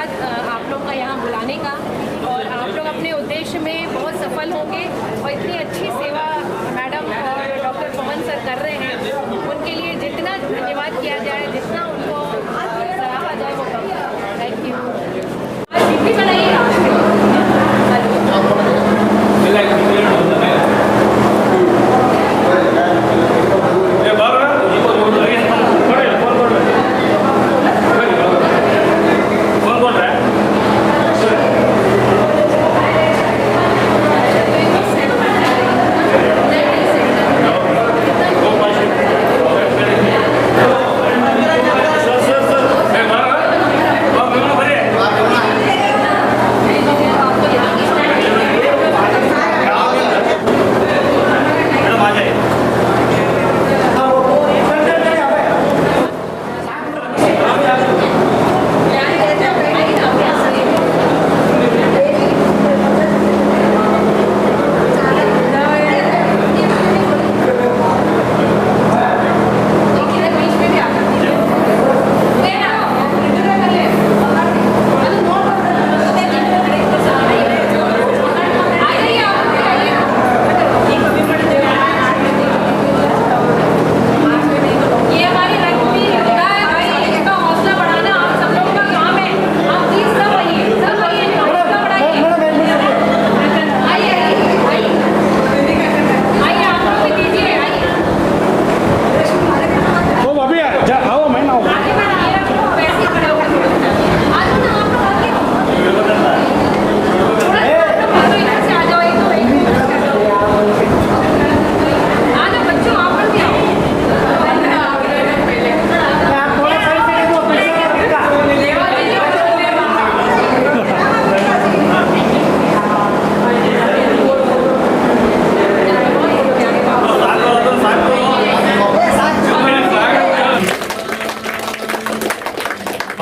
धन्यवाद आप लोग का यहाँ बुलाने का, और आप लोग अपने उद्देश्य में बहुत सफल होंगे और इतनी अच्छी सेवा मैडम और डॉक्टर पवन सर कर रहे हैं, उनके लिए जितना धन्यवाद किया जाए, जितना उनको सराहा जाए वो कम। Thank you. डीपी बनाइए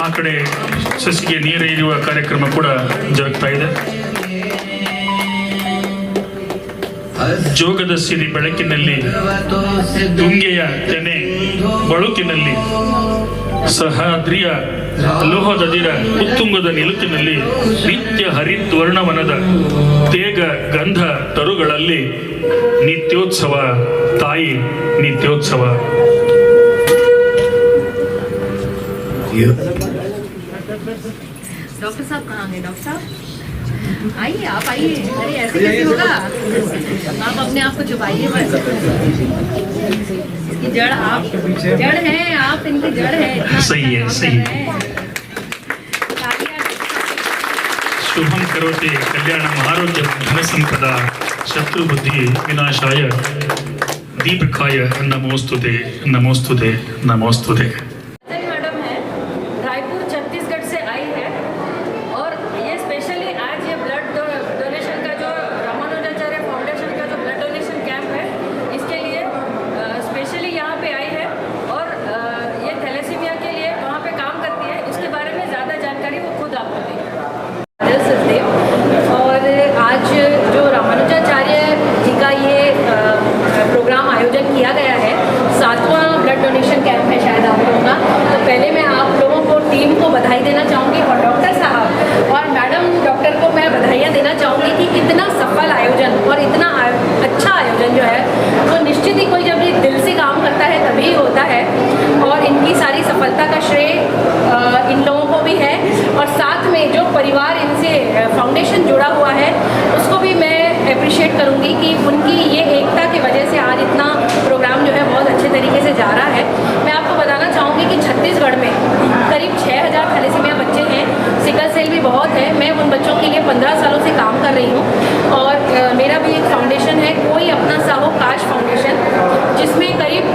ಆ ಕಡೆ ಸಸಿಗೆ ನೀರೆರೆಯುವ ಕಾರ್ಯಕ್ರಮ ಕೂಡ ಜರುಗ್ತಾ ಇದೆ. ಜೋಗದ ಸಿರಿ ಬೆಳಕಿನಲ್ಲಿ, ತುಂಗೆಯ ತೆನೆ ಬಳುಕಿನಲ್ಲಿ, ಸಹ್ಯಾದ್ರಿಯ ಲೋಹದದಿರ ಉತ್ತುಂಗದ ನಿಲುಕಿನಲ್ಲಿ, ನಿತ್ಯ ಹರಿದ್ವರ್ಣವನದ ತೇಗ ಗಂಧ ತರುಗಳಲ್ಲಿ ನಿತ್ಯೋತ್ಸವ ತಾಯಿ ನಿತ್ಯೋತ್ಸವ. डॉक्टर साहब कहाँ हैं? डॉक्टर साहब आइए, आप आइए। अरे ऐसे कैसे होगा? आप अपने आप को छुपाइए बस। इसकी जड़ आप जड़ है, आप इनकी जड़ है। सही है, सही है। शुभम करोति कल्याणम आरोग्यम धन संपदा शत्रुबुद्धि विनाशाय दीपकाय नमोस्तुते नमोस्तुते नमोस्तुते। करूंगी कि उनकी ये एकता की वजह से आज इतना प्रोग्राम जो है बहुत अच्छे तरीके से जा रहा है। मैं आपको बताना चाहूँगी कि छत्तीसगढ़ में करीब 6000 थैलेसीमिया बच्चे हैं, सिकल सेल भी बहुत है। मैं उन बच्चों के लिए 15 सालों से काम कर रही हूँ और मेरा भी एक फाउंडेशन है, कोई अपना सा हो काश फाउंडेशन, जिसमें करीब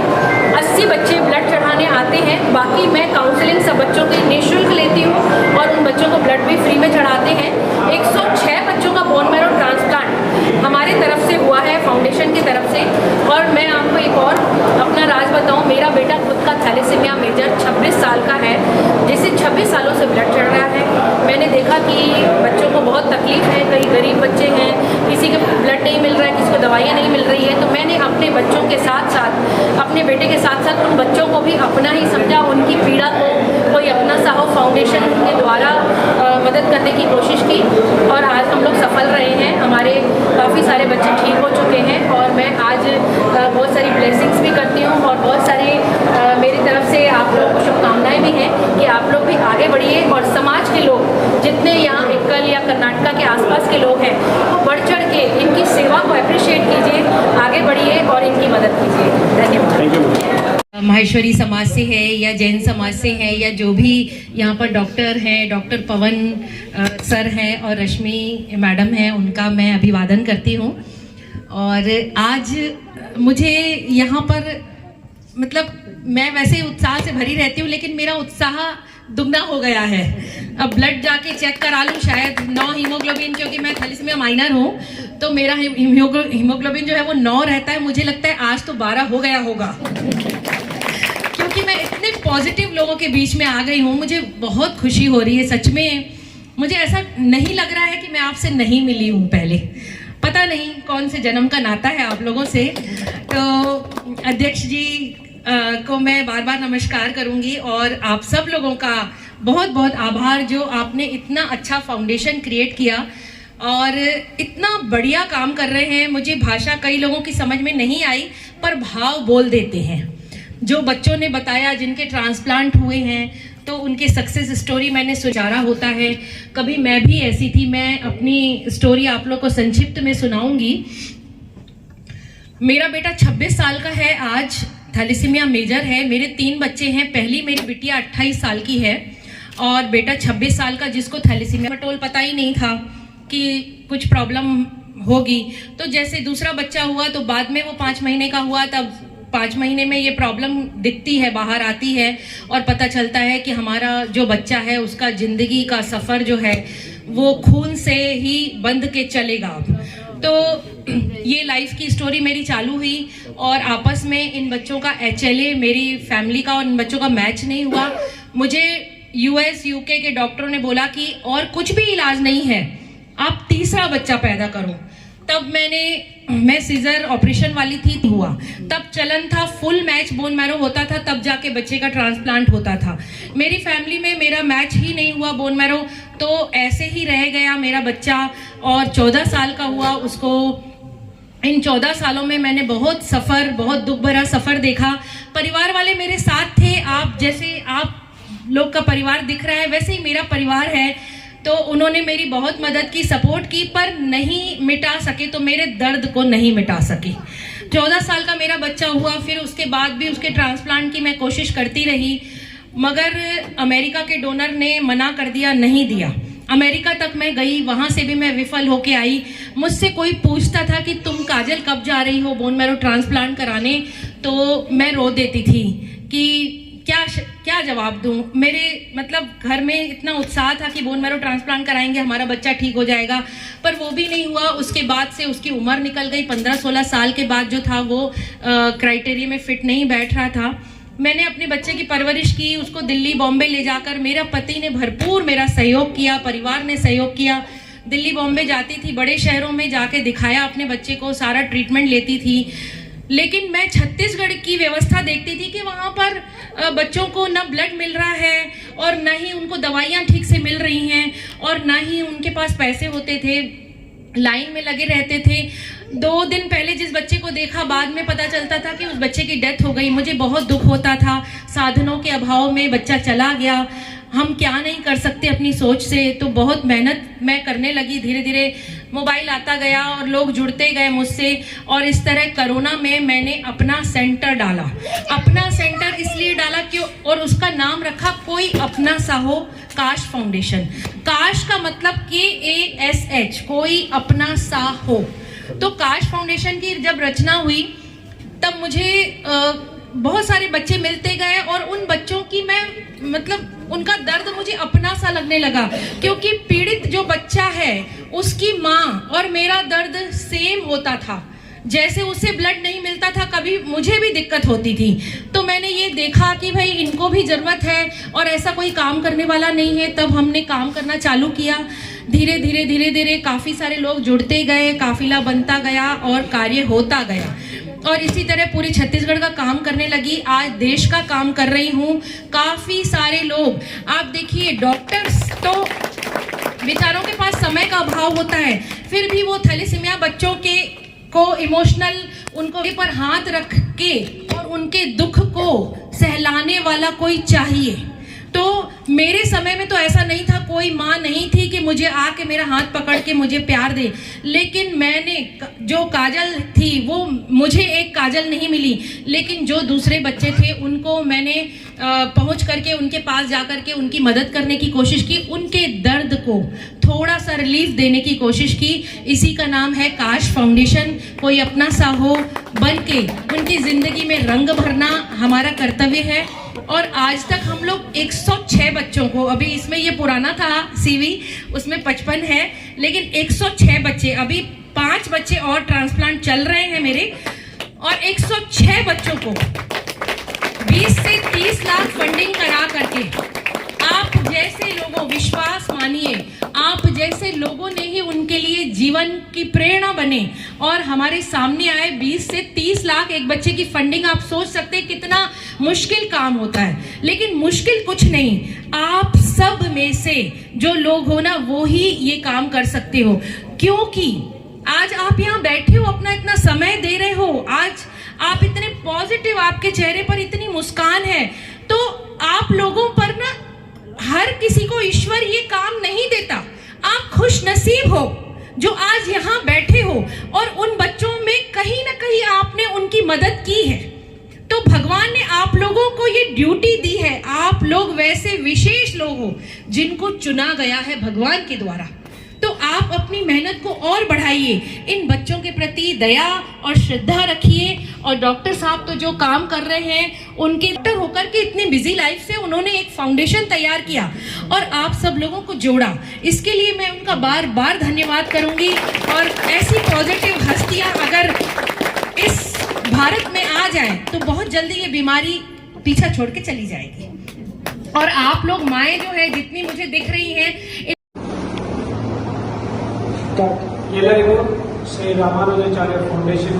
80 बच्चे ब्लड चढ़ाने आते हैं। बाकी मैं काउंसलिंग सब बच्चों की निःशुल्क लेती हूँ और उन बच्चों को ब्लड भी फ्री में चढ़ाते हैं। 106 बच्चों का बोन मैरो ट्रांसप्लांट हमारे तरफ से हुआ है, फाउंडेशन की तरफ से। और मैं आपको एक और अपना राज बताऊं, मेरा बेटा खुद का थैलेसीमिया मेजर 26 साल का है, जिसे 26 सालों से ब्लड चढ़ रहा है। मैंने देखा कि बच्चों को बहुत तकलीफ है, कई गरीब बच्चे हैं, किसी के ब्लड नहीं मिल रहा है, किसी को दवाइयाँ नहीं मिल रही है। तो मैंने अपने बच्चों के साथ साथ, अपने बेटे के साथ साथ उन बच्चों को भी अपना ही समझा, उनकी पीड़ा को कोई अपना सा हो फाउंडेशन के द्वारा करने की कोशिश की और आज हम लोग सफल रहे हैं। हमारे काफ़ी सारे बच्चे ठीक हो चुके हैं और मैं आज बहुत सारी ब्लेसिंग्स भी करती हूँ और बहुत सारी मेरी तरफ से आप लोगों को शुभकामनाएं भी हैं कि आप लोग भी आगे बढ़िए और समाज के लोग जितने यहाँ एक्कल या कर्नाटका के आसपास के लोग हैं वो बढ़ चढ़ के इनकी सेवा को अप्रिशिएट कीजिए, आगे बढ़िए और इनकी मदद कीजिए। धन्यवाद। Thank you. माहेश्वरी समाज से है या जैन समाज से है या जो भी यहाँ पर डॉक्टर हैं, डॉक्टर पवन सर हैं और रश्मि मैडम हैं, उनका मैं अभिवादन करती हूँ। और आज मुझे यहाँ पर मतलब मैं वैसे ही उत्साह से भरी रहती हूँ, लेकिन मेरा उत्साह दुगना हो गया है। अब ब्लड जाके चेक करा लूँ, शायद 9 हीमोग्लोबिन, क्योंकि मैं थैलेसीमिया माइनर हूँ तो मेरा हीमोग्लोबिन जो है वो 9 रहता है। मुझे लगता है आज तो 12 हो गया होगा, क्योंकि मैं इतने पॉजिटिव लोगों के बीच में आ गई हूँ। मुझे बहुत खुशी हो रही है, सच में मुझे ऐसा नहीं लग रहा है कि मैं आपसे नहीं मिली हूँ पहले। पता नहीं कौन से जन्म का नाता है आप लोगों से। तो अध्यक्ष जी को मैं बार बार नमस्कार करूंगी और आप सब लोगों का बहुत बहुत आभार जो आपने इतना अच्छा फाउंडेशन क्रिएट किया और इतना बढ़िया काम कर रहे हैं। मुझे भाषा कई लोगों की समझ में नहीं आई, पर भाव बोल देते हैं। जो बच्चों ने बताया जिनके ट्रांसप्लांट हुए हैं, तो उनकी सक्सेस स्टोरी मैंने सुचारा होता है। कभी मैं भी ऐसी थी। मैं अपनी स्टोरी आप लोग को संक्षिप्त में सुनाऊंगी। मेरा बेटा 26 साल का है, आज थैलेसीमिया मेजर है। मेरे 3 बच्चे हैं। पहली मेरी बिटिया 28 साल की है और बेटा 26 साल का, जिसको थैलेसीमिया बटोल पता ही नहीं था कि कुछ प्रॉब्लम होगी। तो जैसे दूसरा बच्चा हुआ तो बाद में वो 5 महीने का हुआ, तब 5 महीने में ये प्रॉब्लम दिखती है, बाहर आती है और पता चलता है कि हमारा जो बच्चा है उसका जिंदगी का सफ़र जो है वो खून से ही बंध के चलेगा। तो ये लाइफ की स्टोरी मेरी चालू हुई और आपस में इन बच्चों का HLA मेरी फैमिली का और इन बच्चों का मैच नहीं हुआ। मुझे US UK के डॉक्टरों ने बोला कि और कुछ भी इलाज नहीं है, आप तीसरा बच्चा पैदा करो। तब मैं सीजर ऑपरेशन वाली थी, हुआ तब चलन था, फुल मैच बोन मैरो होता था, तब जाके बच्चे का ट्रांसप्लांट होता था। मेरी फैमिली में मेरा मैच ही नहीं हुआ बोन मैरो, तो ऐसे ही रह गया मेरा बच्चा और 14 साल का हुआ। उसको इन 14 सालों में मैंने बहुत दुख भरा सफ़र देखा। परिवार वाले मेरे साथ थे। आप जैसे आप लोग का परिवार दिख रहा है वैसे ही मेरा परिवार है, तो उन्होंने मेरी बहुत मदद की, सपोर्ट की, पर नहीं मिटा सके, तो मेरे दर्द को नहीं मिटा सके। 14 साल का मेरा बच्चा हुआ, फिर उसके बाद भी उसके ट्रांसप्लांट की मैं कोशिश करती रही, मगर अमेरिका के डोनर ने मना कर दिया, नहीं दिया। अमेरिका तक मैं गई, वहाँ से भी मैं विफल होके आई। मुझसे कोई पूछता था कि तुम काजल कब जा रही हो बोन मैरो ट्रांसप्लांट कराने, तो मैं रो देती थी कि क्या जवाब दूं। मेरे मतलब घर में इतना उत्साह था कि बोन मैरो ट्रांसप्लांट कराएंगे, हमारा बच्चा ठीक हो जाएगा, पर वो भी नहीं हुआ। उसके बाद से उसकी उम्र निकल गई। 15-16 साल के बाद जो था वो क्राइटेरिया में फिट नहीं बैठ रहा था। मैंने अपने बच्चे की परवरिश की, उसको दिल्ली बॉम्बे ले जाकर। मेरा पति ने भरपूर मेरा सहयोग किया, परिवार ने सहयोग किया। दिल्ली बॉम्बे जाती थी, बड़े शहरों में जाके दिखाया अपने बच्चे को, सारा ट्रीटमेंट लेती थी। लेकिन मैं छत्तीसगढ़ की व्यवस्था देखती थी कि वहाँ पर बच्चों को न ब्लड मिल रहा है और न ही उनको दवाइयाँ ठीक से मिल रही हैं और न ही उनके पास पैसे होते थे, लाइन में लगे रहते थे। 2 दिन पहले जिस बच्चे को देखा, बाद में पता चलता था कि उस बच्चे की डेथ हो गई। मुझे बहुत दुख होता था। साधनों के अभाव में बच्चा चला गया। हम क्या नहीं कर सकते अपनी सोच से। तो बहुत मेहनत मैं करने लगी। धीरे धीरे मोबाइल आता गया और लोग जुड़ते गए मुझसे, और इस तरह कोरोना में मैंने अपना सेंटर डाला। अपना सेंटर इसलिए डाला क्यों, और उसका नाम रखा कोई अपना सा हो, काश फाउंडेशन। काश का मतलब KASH, कोई अपना सा हो। तो काश फाउंडेशन की जब रचना हुई तब मुझे बहुत सारे बच्चे मिलते गए और उन बच्चों की मैं मतलब उनका दर्द मुझे अपना सा लगने लगा, क्योंकि पीड़ित जो बच्चा है उसकी माँ और मेरा दर्द सेम होता था। जैसे उसे ब्लड नहीं मिलता था, कभी मुझे भी दिक्कत होती थी। तो मैंने ये देखा कि भाई इनको भी ज़रूरत है और ऐसा कोई काम करने वाला नहीं है। तब हमने काम करना चालू किया। धीरे धीरे काफ़ी सारे लोग जुड़ते गए, काफिला बनता गया और कार्य होता गया। और इसी तरह पूरे छत्तीसगढ़ का काम करने लगी। आज देश का काम कर रही हूँ। काफ़ी सारे लोग, आप देखिए डॉक्टर्स तो बेचारों के पास समय का अभाव होता है, फिर भी वो थैलेसीमिया बच्चों को इमोशनल उनको पर हाथ रख के और उनके दुख को सहलाने वाला कोई चाहिए। तो मेरे समय में तो ऐसा नहीं था, कोई माँ नहीं थी कि मुझे आके मेरा हाथ पकड़ के मुझे प्यार दे। लेकिन मैंने जो काजल थी वो मुझे एक काजल नहीं मिली, लेकिन जो दूसरे बच्चे थे उनको मैंने पहुंच करके उनके पास जा करके उनकी मदद करने की कोशिश की, उनके दर्द को थोड़ा सा रिलीफ देने की कोशिश की। इसी का नाम है काश फाउंडेशन। कोई अपना सा हो बन के उनकी जिंदगी में रंग भरना हमारा कर्तव्य है। और आज तक हम लोग 106 बच्चों को, अभी इसमें ये पुराना था सीवी, उसमें 55 है, लेकिन 106 बच्चे, अभी 5 बच्चे और ट्रांसप्लांट चल रहे हैं मेरे, और 106 बच्चों को 20 से 30 लाख फंडिंग करा करके, आप जैसे लोगों, विश्वास मानिए, आप जैसे लोगों ने ही उनके लिए जीवन की प्रेरणा बने और हमारे सामने आए 20 से 30 लाख एक बच्चे की फंडिंग। आप सोच सकते हैं कितना मुश्किल काम होता है, लेकिन मुश्किल कुछ नहीं, आप सब में से जो लोग हो ना वो ही ये काम कर सकते हो। क्योंकि आज आप यहाँ बैठे हो, अपना इतना समय दे रहे हो, आज आप इतने पॉजिटिव, आपके चेहरे पर इतनी मुस्कान है, तो आप लोगों पर ना हर किसी को ईश्वर ये काम नहीं देता। आप खुश नसीब हो जो आज यहाँ बैठे हो और उन बच्चों में कहीं ना कहीं आपने उनकी मदद की है। तो भगवान ने आप लोगों को ये ड्यूटी दी है। आप लोग वैसे विशेष लोग हो जिनको चुना गया है भगवान के द्वारा। तो आप अपनी मेहनत को और बढ़ाइए, इन बच्चों के प्रति दया और श्रद्धा रखिए। और डॉक्टर साहब तो जो काम कर रहे हैं, उनके डॉक्टर होकर के इतनी बिजी लाइफ से उन्होंने एक फाउंडेशन तैयार किया और आप सब लोगों को जोड़ा। इसके लिए मैं उनका बार बार धन्यवाद करूंगी। और ऐसी पॉजिटिव हस्तियां अगर इस भारत में आ जाए तो बहुत जल्दी ये बीमारी पीछा छोड़ के चली जाएगी। और आप लोग माएँ जो है जितनी मुझे दिख रही हैं, ಎಲ್ಲರಿಗೂ Shri Ramanujacharya foundation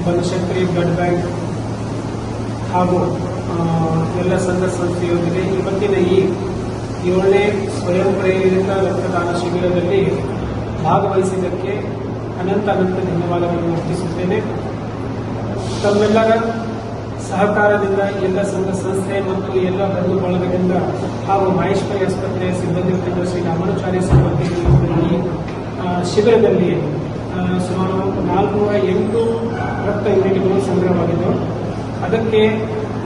Banashankari blood bank ಹಾಗೂ ಎಲ್ಲ ಸಂಘ ಸಂಸ್ಥೆಯೊಂದಿಗೆ ಇವತ್ತಿನ ಈ 7ನೇ ಸ್ವಯಂ ಪ್ರೇರಿತ ರಕ್ತದಾನ ಶಿಬಿರದಲ್ಲಿ ಭಾಗವಹಿಸಿದ್ದಕ್ಕೆ ಅನಂತ ಧನ್ಯವಾದಗಳನ್ನು ಅರ್ಪಿಸುತ್ತೇನೆ। ತಮ್ಮೆಲ್ಲರ ಸಹಕಾರದಿಂದ ಎಲ್ಲ ಸಂಘ ಸಂಸ್ಥೆ ಮತ್ತು ಎಲ್ಲ ಬಂಧು ಬಳಗದಿಂದ ಹಾಗೂ ಮಹೇಶ್ವರಿ ಆಸ್ಪತ್ರೆಯ ಸಿಬ್ಬಂದಿ ಶ್ರೀ ರಾಮಾನುಜಾಚಾರ್ಯ ಸಿಬ್ಬಂದಿ ಶಿಬಿರದಲ್ಲಿ ಸುಮಾರು 408 ರಕ್ತ ಯೂನಿಟ್ಗಳು ಸಂಗ್ರಹವಾಗಿದ್ದವು। ಅದಕ್ಕೆ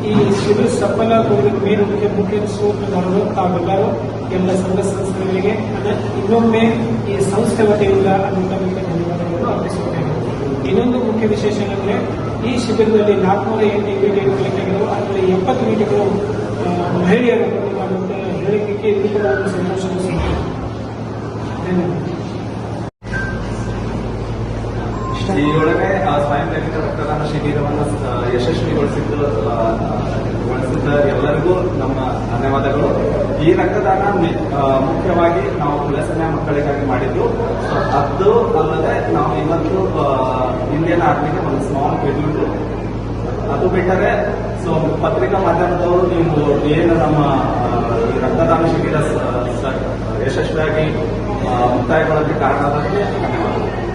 ಈ ಶಿಬಿರ ಸಫಲಗೊಳ್ಳಲು ಮುಖ್ಯ ಸೂತ್ರಧಾರರು ತಾವೆಲ್ಲರೂ ಎಲ್ಲ ಸಂಘ ಸಂಸ್ಥೆಗಳಿಗೆ ಇನ್ನೊಮ್ಮೆ ಈ ಸಂಸ್ಥೆ ವತಿಯಿಂದ ಅನಂತ ಧನ್ಯವಾದಗಳನ್ನು ಅರ್ಪಿಸುತ್ತೇವೆ। ಇನ್ನೊಂದು ಮುಖ್ಯ ವಿಶೇಷ ಏನಂದ್ರೆ ಈ ಶಿಬಿರದಲ್ಲಿ 408 ಯೂನಿಟ್ ಗಳಿಕೆಗಳು, ಅದರಲ್ಲಿ 70 ಯೂನಿಟ್ಗಳು ಮಹಿಳೆಯರು ಅಂತ ಹೇಳಿಕೆ ಇದು ಕೂಡ ಒಂದು ಸಂತೋಷದ ಸಂಖ್ಯೆ। ಧನ್ಯವಾದ। ಈ ಒಳಗೆ ಸ್ವಯಂ ಪ್ರೇರಿತ ರಕ್ತದಾನ ಶಿಬಿರವನ್ನು ಯಶಸ್ವಿಗೊಳಿಸಿದ್ದ ಎಲ್ಲರಿಗೂ ನಮ್ಮ ಧನ್ಯವಾದಗಳು। ಈ ರಕ್ತದಾನ ಮುಖ್ಯವಾಗಿ ನಾವು ಥ್ಯಾಲೆಸೆಮಿಯಾ ಮಕ್ಕಳಿಗಾಗಿ ಮಾಡಿದ್ದು, ಅದು ಅಲ್ಲದೆ ನಾವು ಇವತ್ತು ಇಂಡಿಯನ್ ಆರ್ಮಿಗೆ ಒಂದು ಸ್ಮಾಲ್ ಟ್ರಿಬ್ಯೂಟ್, ಅದು ಬಿಟ್ಟರೆ ಪತ್ರಿಕಾ ಮಾಧ್ಯಮದವರು ನೀವು ಏನು ನಮ್ಮ ಈ ರಕ್ತದಾನ ಶಿಬಿರ ಯಶಸ್ವಿಯಾಗಿ ಮುಕ್ತಾಯಗೊಳ್ಳೋಕ್ಕೆ ಕಾರಣ ಧನ್ಯವಾದಗಳು।